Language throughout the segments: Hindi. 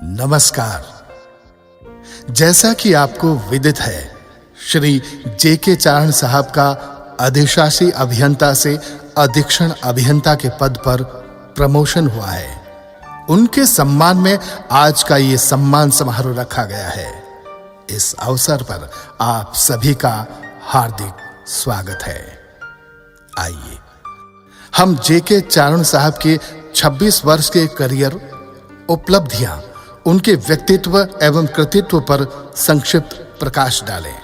नमस्कार। जैसा कि आपको विदित है, श्री जेके चारण साहब का अधिशासी अभियंता से अधीक्षण अभियंता के पद पर प्रमोशन हुआ है। उनके सम्मान में आज का ये सम्मान समारोह रखा गया है। इस अवसर पर आप सभी का हार्दिक स्वागत है। आइए हम जेके चारण साहब के 26 वर्ष के करियर, उपलब्धियां, उनके व्यक्तित्व एवं कृतित्व पर संक्षिप्त प्रकाश डालें।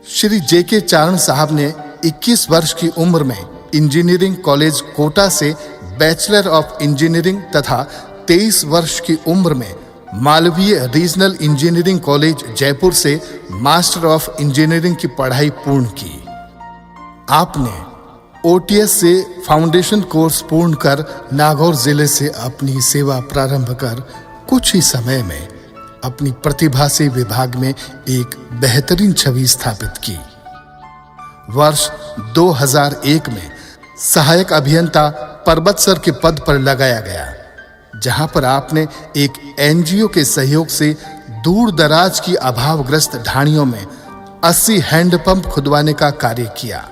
श्री जेके चारण साहब ने 21 वर्ष की उम्र में इंजीनियरिंग कॉलेज कोटा से बैचलर ऑफ इंजीनियरिंग तथा 23 वर्ष की उम्र में Malviya regional engineering college Jaipur से मास्टर ऑफ इंजीनियरिंग की पढ़ाई पूर्ण की। आपने ओटीएस से फाउंडेशन कोर्स पूर्ण कर नागौर जिले से अपनी सेवा प्रारंभ कर कुछ ही समय में अपनी प्रतिभा से विभाग में एक बेहतरीन छवि स्थापित की। वर्ष 2001 में सहायक अभियंता पर्वतसर के पद पर लगाया गया, जहां पर आपने एक एनजीओ के सहयोग से दूर दराज की अभावग्रस्त ढाणियों में 80 हैंडपंप खुदवाने का कार्य किया।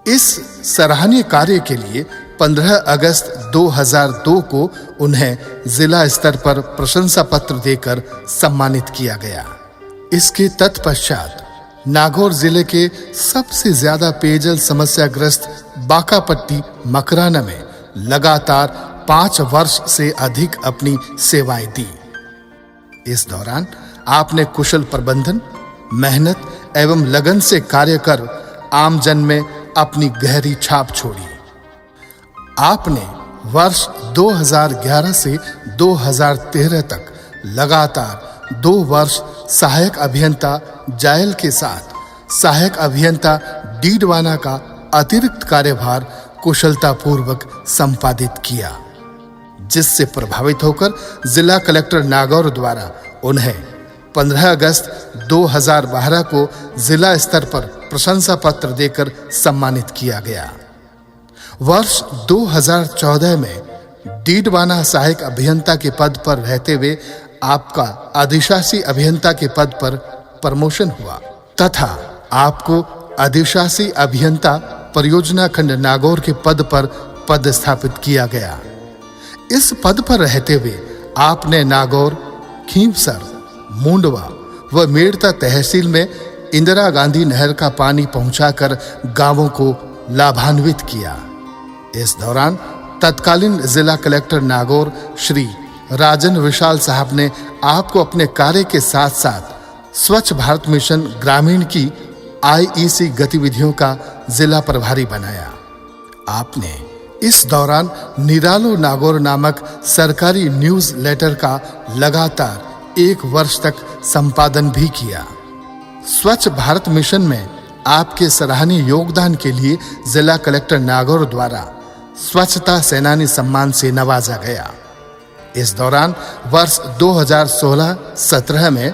इस सराहनीय कार्य के लिए 15 अगस्त 2002 को उन्हें जिला स्तर पर प्रशंसा पत्र देकर सम्मानित किया गया। इसके तत्पश्चात नागौर जिले के सबसे ज्यादा पेयजल समस्याग्रस्त बाकापट्टी मकराना में लगातार 5 वर्ष से अधिक अपनी सेवाएं दी। इस दौरान आपने कुशल प्रबंधन, मेहनत एवं लगन से कार्य कर आमजन में अपनी गहरी छाप छोड़ी। आपने वर्ष 2011 से 2013 तक लगातार 2 वर्ष सहायक अभियंता जायल के साथ सहायक अभियंता डीडवाना का अतिरिक्त कार्यभार कुशलतापूर्वक संपादित किया, जिससे प्रभावित होकर जिला कलेक्टर नागौर द्वारा उन्हें 15 अगस्त 2012 को जिला स्तर पर प्रशंसा पत्र देकर सम्मानित किया गया। वर्ष 2014 में डीडवाना सहायक अभियंता के पद पर रहते हुए आपका अधिशासी अभियंता के पद पर प्रमोशन हुआ तथा आपको अधिशासी अभियंता परियोजना खंड नागौर के पद पर पदस्थापित किया गया। इस पद पर रहते हुए आपने नागौर, खींवसर, मुंडवा व मेड़ता तहसील में इंदिरा गांधी नहर का पानी पहुंचाकर गांवों को लाभान्वित किया। इस दौरान तत्कालीन जिला कलेक्टर नागौर श्री राजन विशाल साहब ने आपको अपने कार्य के साथ-साथ स्वच्छ भारत मिशन ग्रामीण की आईईसी गतिविधियों का जिला प्रभारी बनाया। आपने इस दौरान निरालो नागौर नामक सरकारी न्यूज लेटर का लगातार 1 वर्ष तक संपादन भी किया। स्वच्छ भारत मिशन में आपके सराहनीय योगदान के लिए जिला कलेक्टर नागौर द्वारा स्वच्छता सेनानी सम्मान से नवाजा गया। इस दौरान वर्ष 2016-17 में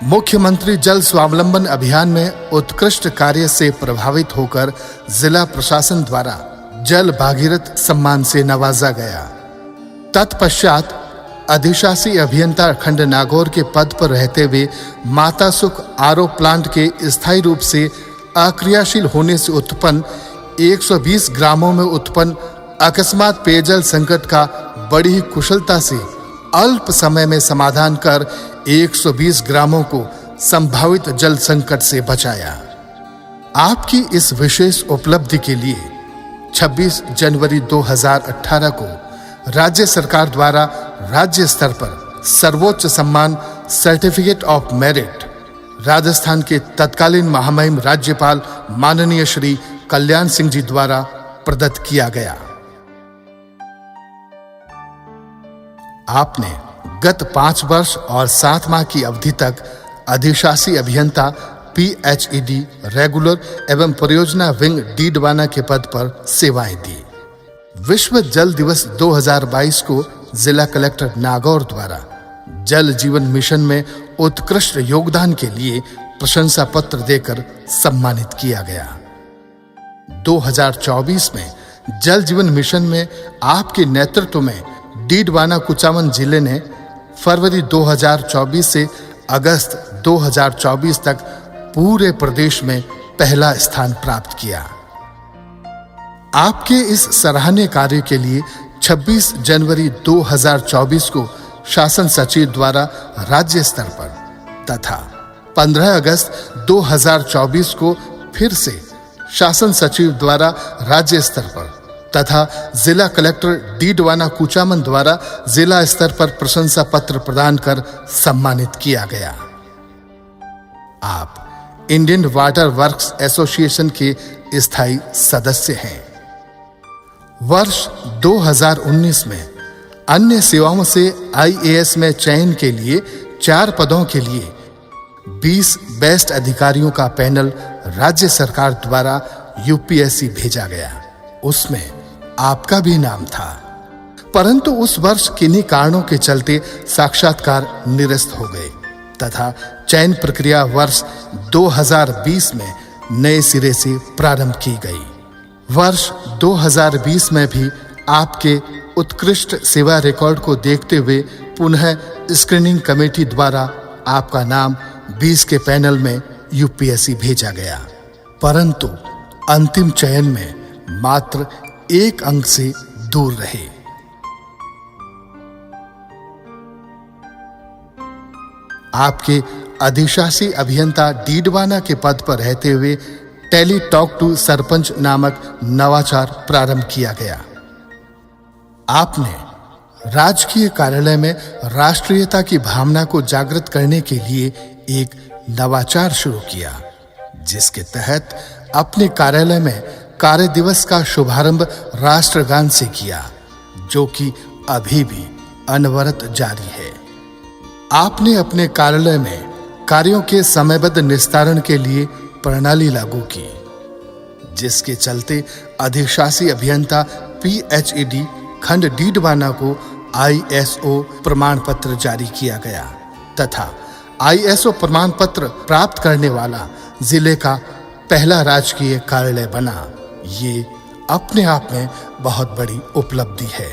मुख्यमंत्री जल स्वावलंबन अभियान में उत्कृष्ट कार्य से प्रभावित होकर जिला प्रशासन द्वारा जल भागीरथ सम्मान से नवाजा गया। तत्पश्चात अधिशासी अभियंता खंड नागौर के पद पर रहते हुए माता सुख आरओ प्लांट के स्थायी रूप से अक्रियाशील होने से उत्पन्न 120 ग्रामों में उत्पन्न अकस्मात पेयजल संकट का बड़ी ही कुशलता से अल्प समय में समाधान कर 120 ग्रामों को संभावित जल संकट से बचाया। आपकी इस विशेष उपलब्धि के लिए 26 जनवरी 2018 को राज्य सरकार द्वारा राज्य स्तर पर सर्वोच्च सम्मान सर्टिफिकेट ऑफ मेरिट राजस्थान के तत्कालीन महामहिम राज्यपाल माननीय श्री कल्याण सिंह जी द्वारा प्रदत्त किया गया। आपने गत 5 वर्ष और 7 माह की अवधि तक अधिशासी अभियंता पीएचईडी रेगुलर एवं परियोजना विंग डीडवाना के पद पर सेवाएं दी। विश्व जल दिवस 2022 को जिला कलेक्टर नागौर द्वारा जल जीवन मिशन में उत्कृष्ट योगदान के लिए प्रशंसा पत्र देकर सम्मानित किया गया। 2024 में जल जीवन मिशन में आपके नेतृत्व में डीडवाना कुचामन जिले ने फरवरी 2024 से अगस्त 2024 तक पूरे प्रदेश में पहला स्थान प्राप्त किया। आपके इस सराहनीय कार्य के लिए 26 जनवरी 2024 को शासन सचिव द्वारा राज्य स्तर पर तथा 15 अगस्त 2024 को फिर से शासन सचिव द्वारा राज्य स्तर पर तथा जिला कलेक्टर डीडवाना कुचामन द्वारा जिला स्तर पर प्रशंसा पत्र प्रदान कर सम्मानित किया गया। आप इंडियन वाटर वर्क्स एसोसिएशन के स्थायी सदस्य हैं। वर्ष 2019 में अन्य सेवाओं से आईएएस में चयन के लिए 4 पदों के लिए 20 बेस्ट अधिकारियों का पैनल राज्य सरकार द्वारा यूपीएससी भेजा गया। उसमें आपका भी नाम था, परंतु उस वर्ष किन्हीं कारणों के चलते साक्षात्कार निरस्त हो गए तथा चयन प्रक्रिया वर्ष 2020 में नए सिरे से प्रारंभ की गई। वर्ष 2020 में भी आपके उत्कृष्ट सेवा रिकॉर्ड को देखते हुए पुनः स्क्रीनिंग कमेटी द्वारा आपका नाम 20 के पैनल में यूपीएससी भेजा गया, परंतु अंतिम चयन में मात्र 1 अंक से दूर रहे। आपके अधिशासी अभियंता डीडवाना के पद पर रहते हुए टेली टॉक टू सरपंच नामक नवाचार प्रारंभ किया गया। आपने राजकीय कार्यालय में राष्ट्रीयता की भावना को जागृत करने के लिए एक नवाचार शुरू किया, जिसके तहत अपने कार्यालय में कार्य दिवस का शुभारंभ राष्ट्रगान से किया, जो कि अभी भी अनवरत जारी है। आपने अपने कार्यालय में कार्यों के समयबद्ध निस्तारण के लिए प्रणाली लागू की, जिसके चलते अधिशासी अभियंता पीएचईडी खंड डीडवाना को आईएसओ प्रमाण पत्र जारी किया गया तथा आईएसओ प्रमाण पत्र प्राप्त करने वाला जिले का पहला राजकीय कार्यालय बना। ये अपने आप में बहुत बड़ी उपलब्धि है।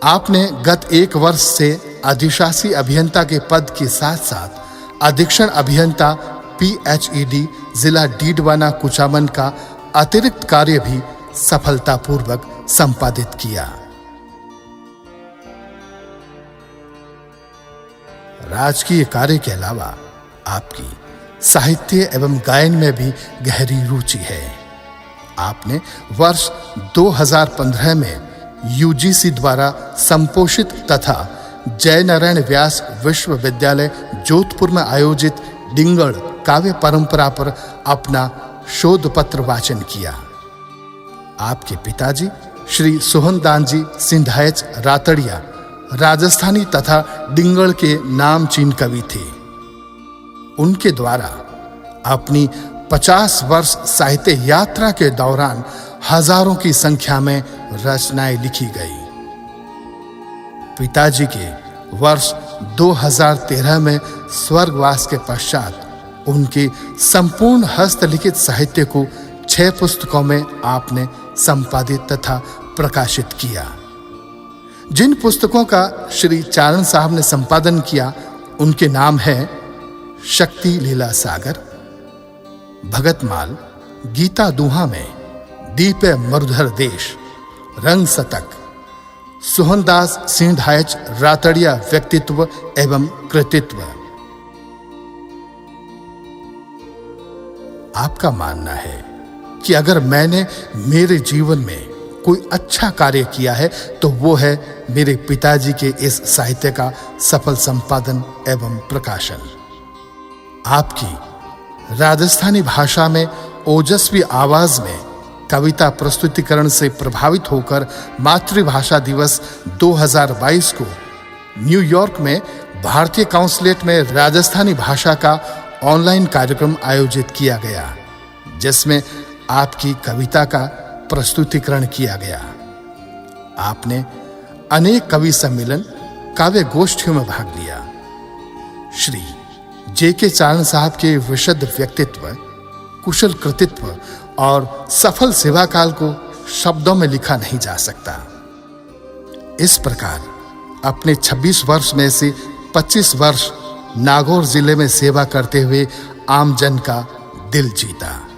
आपने गत 1 वर्ष से अधिशासी अभियंता के पद के साथ साथ अधीक्षण अभियंता पीएचईडी जिला डीडवाना कुचामन का अतिरिक्त कार्य भी सफलतापूर्वक संपादित किया। राजकीय कार्य के अलावा आपकी साहित्य एवं गायन में भी गहरी रुचि है। आपने वर्ष 2015 में यूजीसी द्वारा संपोषित तथा जयनारायण व्यास विश्वविद्यालय जोधपुर में आयोजित डिंगड़ काव्य परंपरा पर अपना शोध पत्र वाचन किया। आपके पिताजी श्री सोहनदान जी सिंधायच रातड़िया राजस्थानी तथा डिंगड़ के नामचीन कवि थे। उनके द्वारा अपनी 50 वर्ष साहित्य यात्रा के दौरान हजारों की संख्या में रचनाएं लिखी गई। पिताजी के वर्ष 2013 में स्वर्गवास के पश्चात उनके संपूर्ण हस्तलिखित साहित्य को 6 पुस्तकों में आपने संपादित तथा प्रकाशित किया। जिन पुस्तकों का श्री चारण साहब ने संपादन किया उनके नाम है शक्ति लीला सागर, भगतमाल, गीता दुहा में, दीपे मरुधर देश, रंग शतक, सोहनदास सिंधायच रातड़िया व्यक्तित्व एवं कृतित्व। आपका मानना है कि अगर मैंने मेरे जीवन में कोई अच्छा कार्य किया है तो वो है मेरे पिताजी के इस साहित्य का सफल संपादन एवं प्रकाशन। आपकी राजस्थानी भाषा में ओजस्वी आवाज में कविता प्रस्तुतिकरण से प्रभावित होकर मातृभाषा दिवस 2022 को न्यूयॉर्क में भारतीय काउंसिलेट में राजस्थानी भाषा का ऑनलाइन कार्यक्रम आयोजित किया गया, जिसमें आपकी कविता का प्रस्तुतिकरण किया गया। आपने अनेक कवि सम्मेलन, काव्य गोष्ठियों में भाग लिया। श्री जेके चारण साहब के विशुद्ध व्यक्तित्व, कुशल कृतित्व और सफल सेवा काल को शब्दों में लिखा नहीं जा सकता। इस प्रकार अपने 26 वर्ष में से 25 वर्ष नागौर जिले में सेवा करते हुए आम जन का दिल जीता।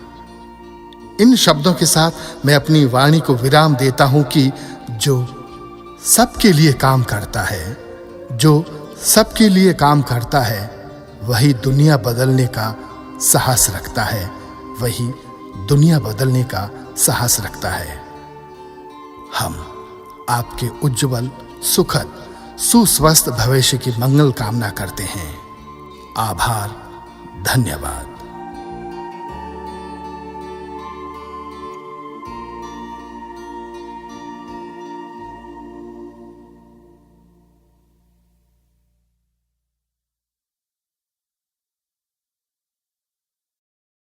इन शब्दों के साथ मैं अपनी वाणी को विराम देता हूं कि जो सबके लिए काम करता है, जो सबके लिए काम करता है, वही दुनिया बदलने का साहस रखता है, वही दुनिया बदलने का साहस रखता है। हम आपके उज्जवल, सुखद, सुस्वस्थ भविष्य की मंगल कामना करते हैं। आभार, धन्यवाद।